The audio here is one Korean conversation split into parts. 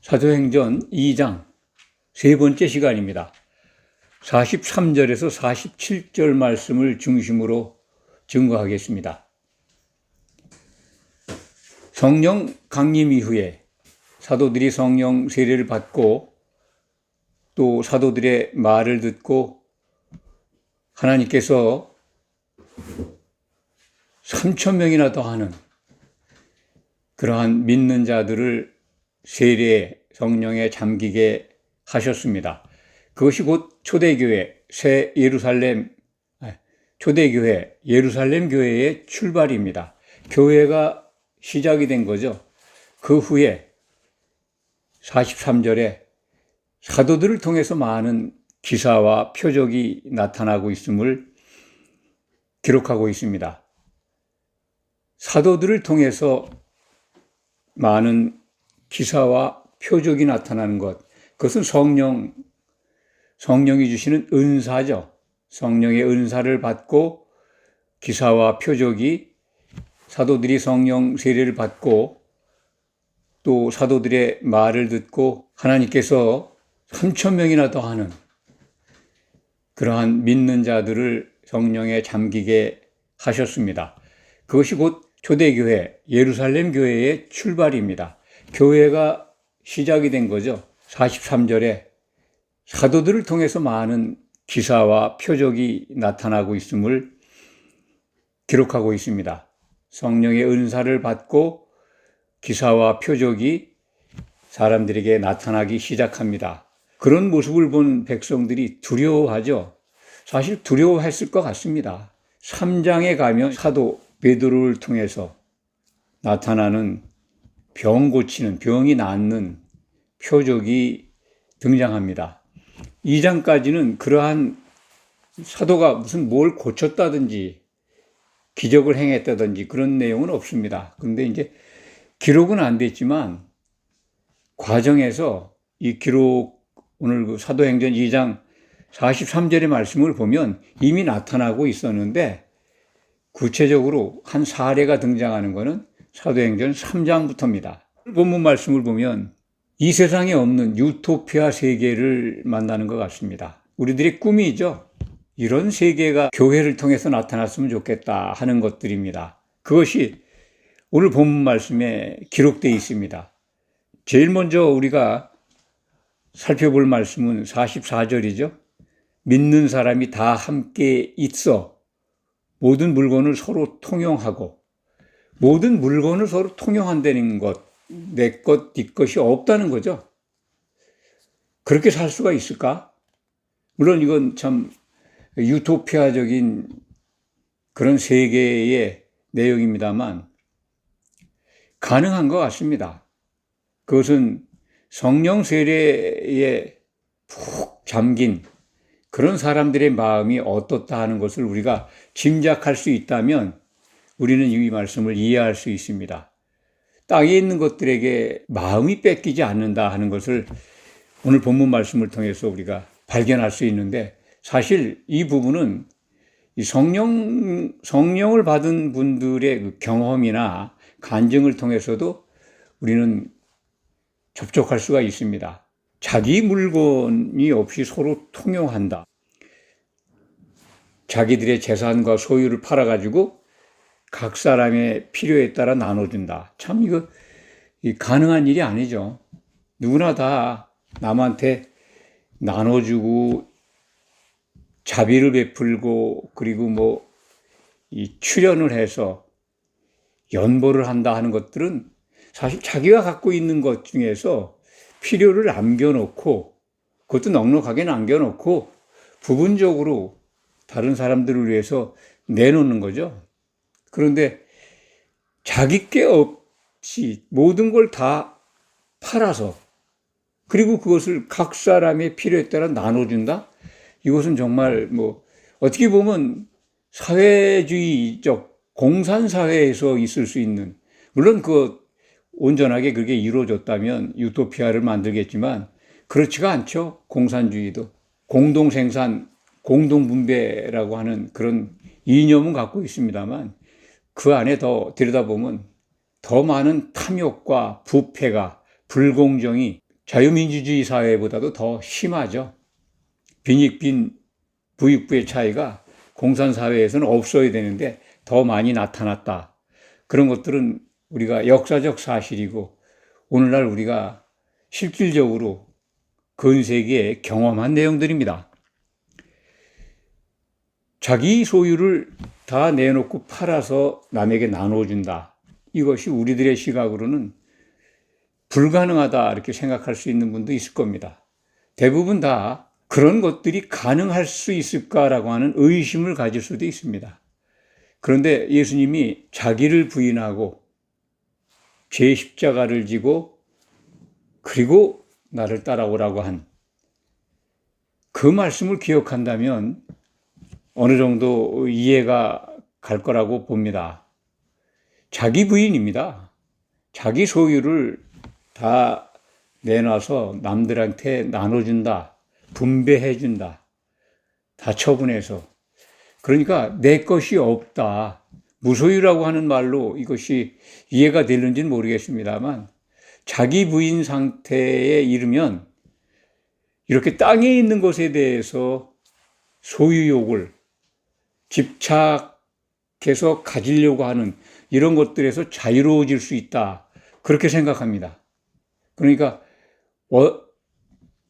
사도행전 2장 세 번째 시간입니다. 43절에서 47절 말씀을 중심으로 증거하겠습니다. 성령 강림 이후에 사도들이 성령 세례를 받고 또 사도들의 말을 듣고 하나님께서 3,000명이나 더하는 그러한 믿는 자들을 세례 성령에 잠기게 하셨습니다. 그것이 곧 초대교회, 새 예루살렘, 초대교회, 예루살렘 교회의 출발입니다. 교회가 시작이 된 거죠. 그 후에 43절에 사도들을 통해서 많은 기사와 표적이 나타나고 있음을 기록하고 있습니다. 사도들을 통해서 많은 기사와 표적이 나타나는 것, 그것은 성령이 주시는 은사죠. 성령의 은사를 받고 기사와 표적이 사도들이 성령 세례를 받고 또 사도들의 말을 듣고 하나님께서 3,000명이나 더하는 그러한 믿는 자들을 성령에 잠기게 하셨습니다. 그것이 곧 초대교회, 예루살렘 교회의 출발입니다. 교회가 시작이 된 거죠. 43절에 사도들을 통해서 많은 기사와 표적이 나타나고 있음을 기록하고 있습니다. 성령의 은사를 받고 기사와 표적이 사람들에게 나타나기 시작합니다. 그런 모습을 본 백성들이 두려워하죠. 사실 두려워했을 것 같습니다. 3장에 가면 사도 베드로를 통해서 나타나는 병 고치는, 병이 낫는 표적이 등장합니다. 2장까지는 그러한 사도가 무슨 뭘 고쳤다든지 기적을 행했다든지 그런 내용은 없습니다. 그런데 이제 기록은 안 됐지만 과정에서 이 기록, 오늘 그 사도행전 2장 43절의 말씀을 보면 이미 나타나고 있었는데 구체적으로 한 사례가 등장하는 것은 사도행전 3장부터입니다. 본문 말씀을 보면 이 세상에 없는 유토피아 세계를 만나는 것 같습니다. 우리들의 꿈이죠. 이런 세계가 교회를 통해서 나타났으면 좋겠다 하는 것들입니다. 그것이 오늘 본문 말씀에 기록되어 있습니다. 제일 먼저 우리가 살펴볼 말씀은 44절이죠. 믿는 사람이 다 함께 있어 모든 물건을 서로 통용하고, 모든 물건을 서로 통용한다는 것, 내 것, 네 것이 없다는 거죠. 그렇게 살 수가 있을까? 물론 이건 참 유토피아적인 그런 세계의 내용입니다만 가능한 것 같습니다. 그것은 성령 세례에 푹 잠긴 그런 사람들의 마음이 어떻다 하는 것을 우리가 짐작할 수 있다면 우리는 이 말씀을 이해할 수 있습니다. 땅에 있는 것들에게 마음이 뺏기지 않는다 하는 것을 오늘 본문 말씀을 통해서 우리가 발견할 수 있는데, 사실 이 부분은 성령을 받은 분들의 그 경험이나 간증을 통해서도 우리는 접촉할 수가 있습니다. 자기 물건이 없이 서로 통용한다. 자기들의 재산과 소유를 팔아가지고 각 사람의 필요에 따라 나눠준다. 참 이거 가능한 일이 아니죠. 누구나 다 남한테 나눠주고 자비를 베풀고 그리고 이 출연을 해서 연보를 한다 하는 것들은 사실 자기가 갖고 있는 것 중에서 필요를 남겨놓고, 그것도 넉넉하게 남겨놓고 부분적으로 다른 사람들을 위해서 내놓는 거죠. 그런데 자기 게 없이 모든 걸 다 팔아서 그리고 그것을 각 사람의 필요에 따라 나눠준다? 이것은 정말 어떻게 보면 사회주의적 공산사회에서 있을 수 있는, 물론 온전하게 그게 이루어졌다면 유토피아를 만들겠지만 그렇지가 않죠. 공산주의도 공동생산, 공동분배라고 하는 그런 이념은 갖고 있습니다만 그 안에 더 들여다보면 더 많은 탐욕과 부패가, 불공정이 자유민주주의 사회보다도 더 심하죠. 빈익빈 부익부의 차이가 공산사회에서는 없어야 되는데 더 많이 나타났다. 그런 것들은 우리가 역사적 사실이고 오늘날 우리가 실질적으로 근세기에 경험한 내용들입니다. 자기 소유를 다 내놓고 팔아서 남에게 나눠준다. 이것이 우리들의 시각으로는 불가능하다 이렇게 생각할 수 있는 분도 있을 겁니다. 대부분 다 그런 것들이 가능할 수 있을까라고 하는 의심을 가질 수도 있습니다. 그런데 예수님이 자기를 부인하고 제 십자가를 지고 그리고 나를 따라오라고 한 그 말씀을 기억한다면 어느 정도 이해가 갈 거라고 봅니다. 자기 부인입니다. 자기 소유를 다 내놔서 남들한테 나눠준다. 분배해준다. 다 처분해서. 그러니까 내 것이 없다. 무소유라고 하는 말로 이것이 이해가 되는지는 모르겠습니다만 자기 부인 상태에 이르면 이렇게 땅에 있는 것에 대해서 소유욕을 집착해서 가지려고 하는 이런 것들에서 자유로워질 수 있다. 그렇게 생각합니다. 그러니까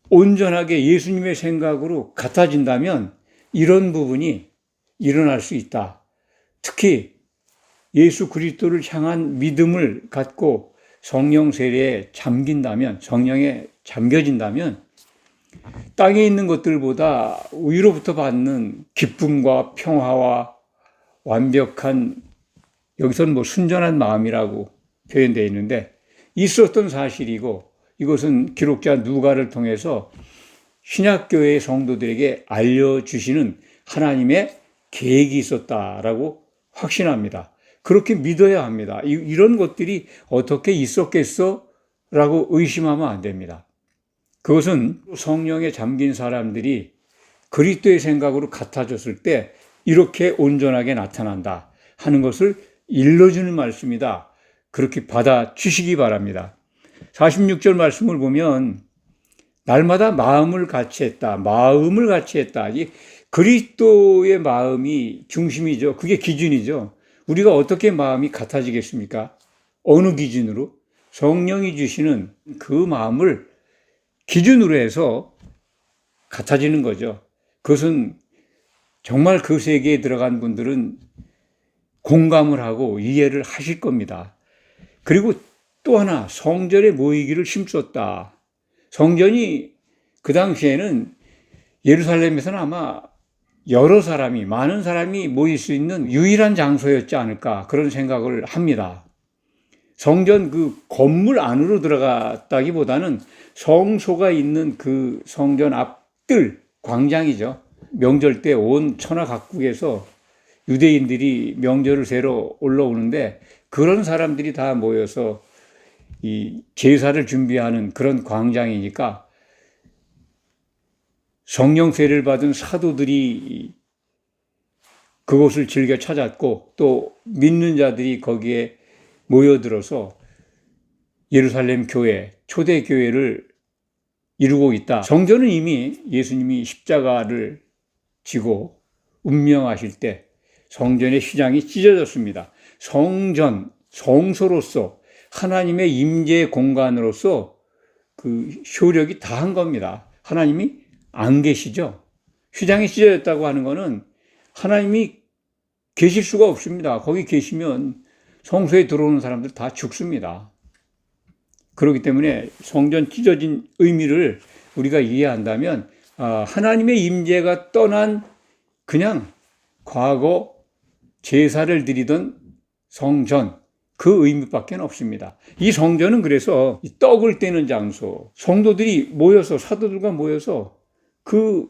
온전하게 예수님의 생각으로 같아진다면 이런 부분이 일어날 수 있다. 특히 예수 그리스도를 향한 믿음을 갖고 성령 세례에 잠긴다면, 성령에 잠겨진다면 땅에 있는 것들보다 위로부터 받는 기쁨과 평화와 완벽한, 여기서는 뭐 순전한 마음이라고 표현되어 있는데 있었던 사실이고 이것은 기록자 누가를 통해서 신약교회의 성도들에게 알려주시는 하나님의 계획이 있었다라고 확신합니다. 그렇게 믿어야 합니다. 이런 것들이 어떻게 있었겠어? 라고 의심하면 안 됩니다. 그것은 성령에 잠긴 사람들이 그리스도의 생각으로 같아졌을 때 이렇게 온전하게 나타난다 하는 것을 일러주는 말씀이다. 그렇게 받아주시기 바랍니다. 46절 말씀을 보면 날마다 마음을 같이 했다. 마음을 같이 했다. 이 그리스도의 마음이 중심이죠. 그게 기준이죠. 우리가 어떻게 마음이 같아지겠습니까? 어느 기준으로? 성령이 주시는 그 마음을 기준으로 해서 같아지는 거죠. 그것은 정말 그 세계에 들어간 분들은 공감을 하고 이해를 하실 겁니다. 그리고 또 하나, 성전에 모이기를 힘썼다. 성전이 그 당시에는 예루살렘에서는 아마 많은 사람이 모일 수 있는 유일한 장소였지 않을까 그런 생각을 합니다. 성전 그 건물 안으로 들어갔다기보다는 성소가 있는 그 성전 앞뜰 광장이죠. 명절 때 온 천하 각국에서 유대인들이 명절을 새러 올라오는데 그런 사람들이 다 모여서 이 제사를 준비하는 그런 광장이니까 성령 세례를 받은 사도들이 그곳을 즐겨 찾았고 또 믿는 자들이 거기에 모여들어서 예루살렘 교회, 초대교회를 이루고 있다. 성전은 이미 예수님이 십자가를 지고 운명하실 때 성전의 휘장이 찢어졌습니다. 성전, 성소로서 하나님의 임재 공간으로서 그 효력이 다한 겁니다. 하나님이 안 계시죠. 휘장이 찢어졌다고 하는 것은 하나님이 계실 수가 없습니다. 거기 계시면 성소에 들어오는 사람들 다 죽습니다. 그렇기 때문에 성전 찢어진 의미를 우리가 이해한다면 하나님의 임재가 떠난 그냥 과거 제사를 드리던 성전, 그 의미밖에 없습니다. 이 성전은 그래서 떡을 떼는 장소, 성도들이 모여서, 사도들과 모여서 그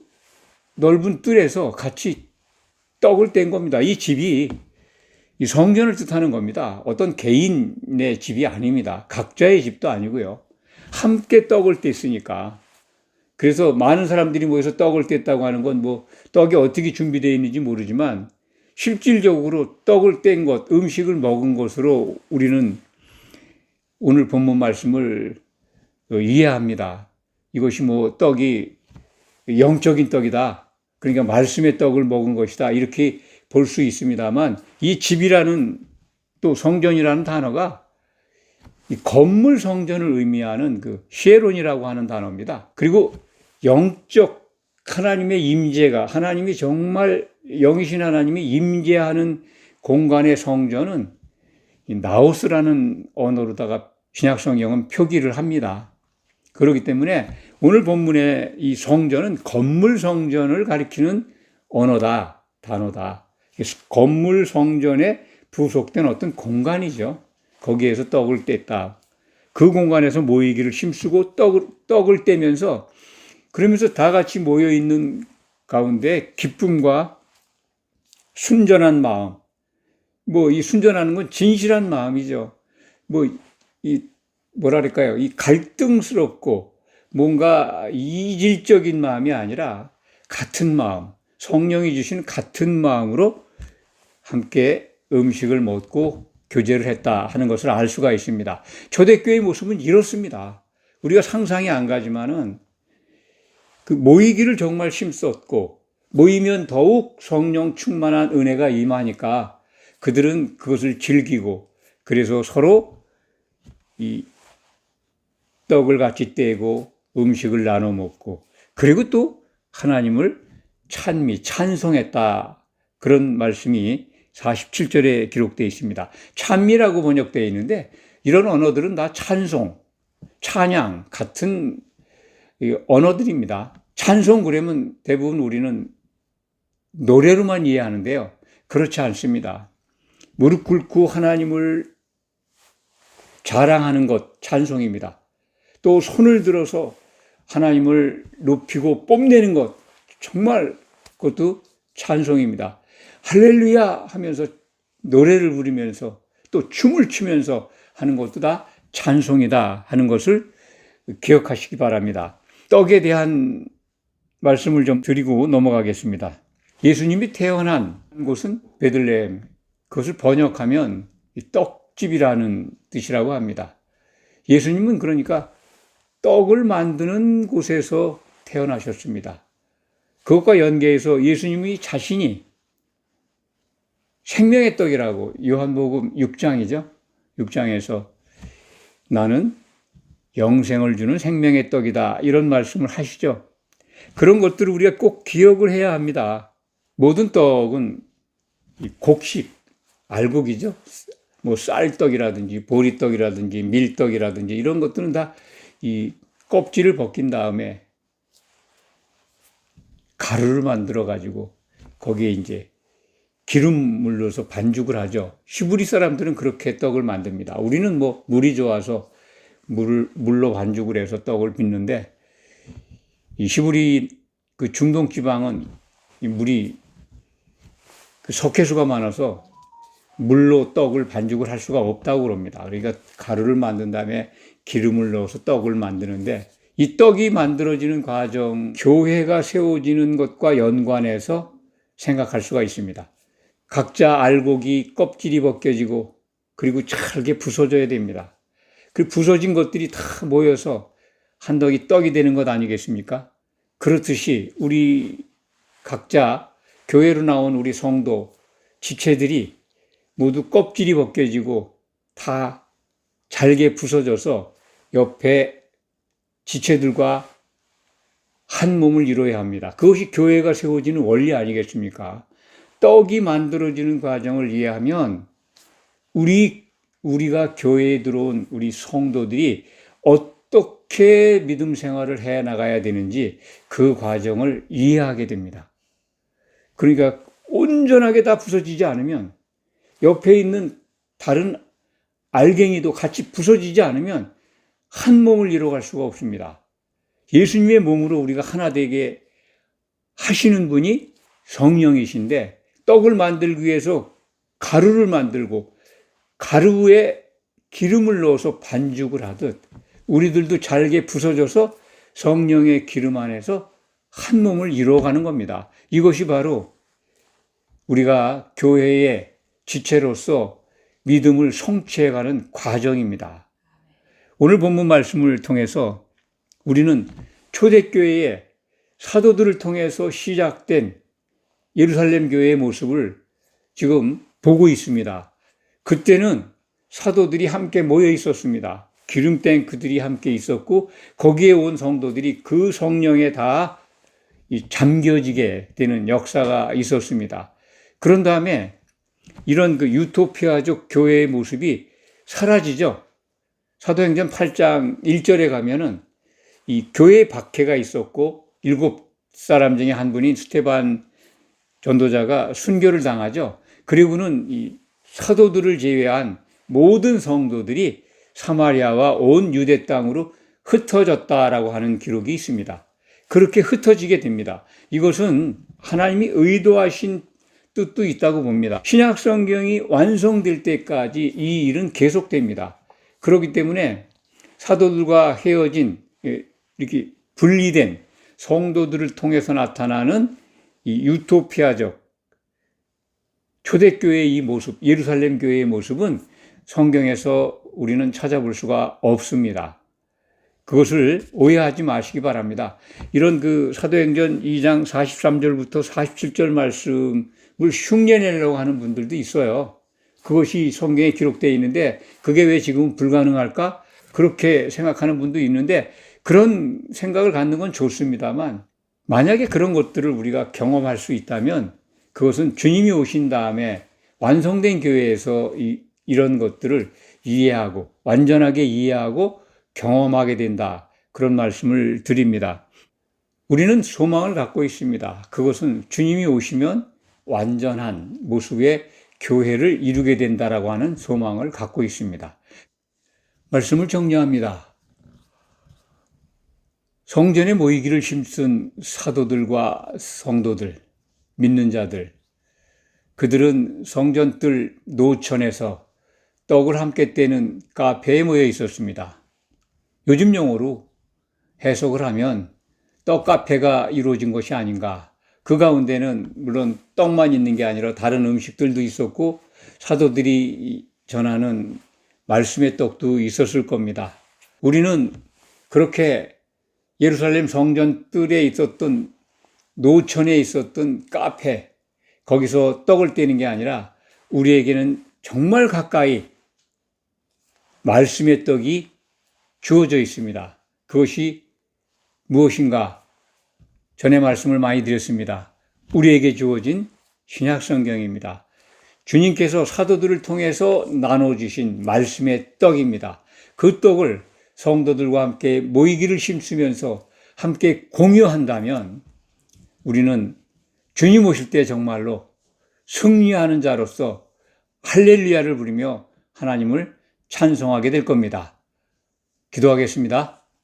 넓은 뜰에서 같이 떡을 뗀 겁니다. 이 집이 이 성전을 뜻하는 겁니다. 어떤 개인의 집이 아닙니다. 각자의 집도 아니고요. 함께 떡을 뗐으니까. 그래서 많은 사람들이 모여서 떡을 뗐다고 하는 건 뭐 떡이 어떻게 준비되어 있는지 모르지만 실질적으로 떡을 뗀 것, 음식을 먹은 것으로 우리는 오늘 본문 말씀을 이해합니다. 이것이 뭐 떡이 영적인 떡이다. 그러니까 말씀의 떡을 먹은 것이다. 이렇게 볼 수 있습니다만 이 집이라는 또 성전이라는 단어가 이 건물 성전을 의미하는 그 시에론이라고 하는 단어입니다. 그리고 영적 하나님의 임재가 하나님이 정말 영이신 하나님이 임재하는 공간의 성전은 이 나오스라는 언어로다가 신약성경은 표기를 합니다. 그렇기 때문에 오늘 본문의 이 성전은 건물 성전을 가리키는 언어다, 단어다. 건물 성전에 부속된 어떤 공간이죠. 거기에서 떡을 뗐다. 그 공간에서 모이기를 힘쓰고 떡을 떼면서 그러면서 다 같이 모여 있는 가운데 기쁨과 순전한 마음. 뭐 이 순전하는 건 진실한 마음이죠. 뭐랄까요? 이 갈등스럽고 뭔가 이질적인 마음이 아니라 같은 마음, 성령이 주신 같은 마음으로 함께 음식을 먹고 교제를 했다 하는 것을 알 수가 있습니다. 초대교회의 모습은 이렇습니다. 우리가 상상이 안 가지만은 그 모이기를 정말 힘썼고 모이면 더욱 성령 충만한 은혜가 임하니까 그들은 그것을 즐기고 그래서 서로 이 떡을 같이 떼고 음식을 나눠 먹고 그리고 또 하나님을 찬송했다. 그런 말씀이 47절에 기록되어 있습니다. 찬미라고 번역되어 있는데 이런 언어들은 다 찬송, 찬양 같은 언어들입니다. 찬송 그러면 대부분 우리는 노래로만 이해하는데요. 그렇지 않습니다. 무릎 꿇고 하나님을 자랑하는 것 찬송입니다. 또 손을 들어서 하나님을 높이고 뽐내는 것 정말 그것도 찬송입니다. 할렐루야 하면서 노래를 부르면서 또 춤을 추면서 하는 것도 다 찬송이다 하는 것을 기억하시기 바랍니다. 떡에 대한 말씀을 좀 드리고 넘어가겠습니다. 예수님이 태어난 곳은 베들레헴. 그것을 번역하면 떡집이라는 뜻이라고 합니다. 예수님은 그러니까 떡을 만드는 곳에서 태어나셨습니다. 그것과 연계해서 예수님이 자신이 생명의 떡이라고 요한복음 6장이죠. 6장에서 나는 영생을 주는 생명의 떡이다. 이런 말씀을 하시죠. 그런 것들을 우리가 꼭 기억을 해야 합니다. 모든 떡은 곡식, 알곡이죠. 뭐 쌀떡이라든지 보리떡이라든지 밀떡이라든지 이런 것들은 다 이 껍질을 벗긴 다음에 가루를 만들어 가지고 거기에 이제 기름을 넣어서 반죽을 하죠. 히브리 사람들은 그렇게 떡을 만듭니다. 우리는 뭐 물이 좋아서 물로 반죽을 해서 떡을 빚는데 이 히브리 그 중동 지방은 이 물이 그 석회수가 많아서 물로 떡을 반죽을 할 수가 없다고 그럽니다. 그러니까 가루를 만든 다음에 기름을 넣어서 떡을 만드는데 이 떡이 만들어지는 과정, 교회가 세워지는 것과 연관해서 생각할 수가 있습니다. 각자 알곡이 껍질이 벗겨지고 그리고 잘게 부서져야 됩니다. 그 부서진 것들이 다 모여서 한 덕이 떡이 되는 것 아니겠습니까? 그렇듯이 우리 각자 교회로 나온 우리 성도, 지체들이 모두 껍질이 벗겨지고 다 잘게 부서져서 옆에 지체들과 한 몸을 이루어야 합니다. 그것이 교회가 세워지는 원리 아니겠습니까? 떡이 만들어지는 과정을 이해하면 우리가 교회에 들어온 우리 성도들이 어떻게 믿음 생활을 해 나가야 되는지 그 과정을 이해하게 됩니다. 그러니까 온전하게 다 부서지지 않으면 옆에 있는 다른 알갱이도 같이 부서지지 않으면 한 몸을 이뤄갈 수가 없습니다. 예수님의 몸으로 우리가 하나 되게 하시는 분이 성령이신데 떡을 만들기 위해서 가루를 만들고 가루에 기름을 넣어서 반죽을 하듯 우리들도 잘게 부서져서 성령의 기름 안에서 한 몸을 이루어가는 겁니다. 이것이 바로 우리가 교회의 지체로서 믿음을 성취해가는 과정입니다. 오늘 본문 말씀을 통해서 우리는 초대교회의 사도들을 통해서 시작된 예루살렘 교회의 모습을 지금 보고 있습니다. 그때는 사도들이 함께 모여 있었습니다. 기름된 그들이 함께 있었고 거기에 온 성도들이 그 성령에 다 잠겨지게 되는 역사가 있었습니다. 그런 다음에 이런 그 유토피아적 교회의 모습이 사라지죠. 사도행전 8장 1절에 가면은 이 교회 박해가 있었고 7사람 중에 한 분인 스데반 전도자가 순교를 당하죠. 그리고는 이 사도들을 제외한 모든 성도들이 사마리아와 온 유대 땅으로 흩어졌다라고 하는 기록이 있습니다. 그렇게 흩어지게 됩니다. 이것은 하나님이 의도하신 뜻도 있다고 봅니다. 신약 성경이 완성될 때까지 이 일은 계속됩니다. 그렇기 때문에 사도들과 헤어진 이렇게 분리된 성도들을 통해서 나타나는 이 유토피아적 초대교회의 이 모습, 예루살렘 교회의 모습은 성경에서 우리는 찾아볼 수가 없습니다. 그것을 오해하지 마시기 바랍니다. 이런 그 사도행전 2장 43절부터 47절 말씀을 흉내내려고 하는 분들도 있어요. 그것이 성경에 기록되어 있는데 그게 왜 지금은 불가능할까? 그렇게 생각하는 분도 있는데 그런 생각을 갖는 건 좋습니다만 만약에 그런 것들을 우리가 경험할 수 있다면 그것은 주님이 오신 다음에 완성된 교회에서 이런 것들을 이해하고 완전하게 이해하고 경험하게 된다. 그런 말씀을 드립니다. 우리는 소망을 갖고 있습니다. 그것은 주님이 오시면 완전한 모습의 교회를 이루게 된다라고 하는 소망을 갖고 있습니다. 말씀을 정리합니다. 성전에 모이기를 힘쓴 사도들과 성도들, 믿는 자들, 그들은 성전뜰 노천에서 떡을 함께 떼는 카페에 모여 있었습니다. 요즘 용어로 해석을 하면 떡 카페가 이루어진 것이 아닌가. 그 가운데는 물론 떡만 있는 게 아니라 다른 음식들도 있었고 사도들이 전하는 말씀의 떡도 있었을 겁니다. 우리는 그렇게 예루살렘 성전 뜰에 있었던 노천에 있었던 카페, 거기서 떡을 떼는 게 아니라 우리에게는 정말 가까이 말씀의 떡이 주어져 있습니다. 그것이 무엇인가? 전에 말씀을 많이 드렸습니다. 우리에게 주어진 신약 성경입니다. 주님께서 사도들을 통해서 나눠주신 말씀의 떡입니다. 그 떡을 성도들과 함께 모이기를 힘쓰면서 함께 공유한다면 우리는 주님 오실 때 정말로 승리하는 자로서 할렐루야를 부르며 하나님을 찬송하게 될 겁니다. 기도하겠습니다.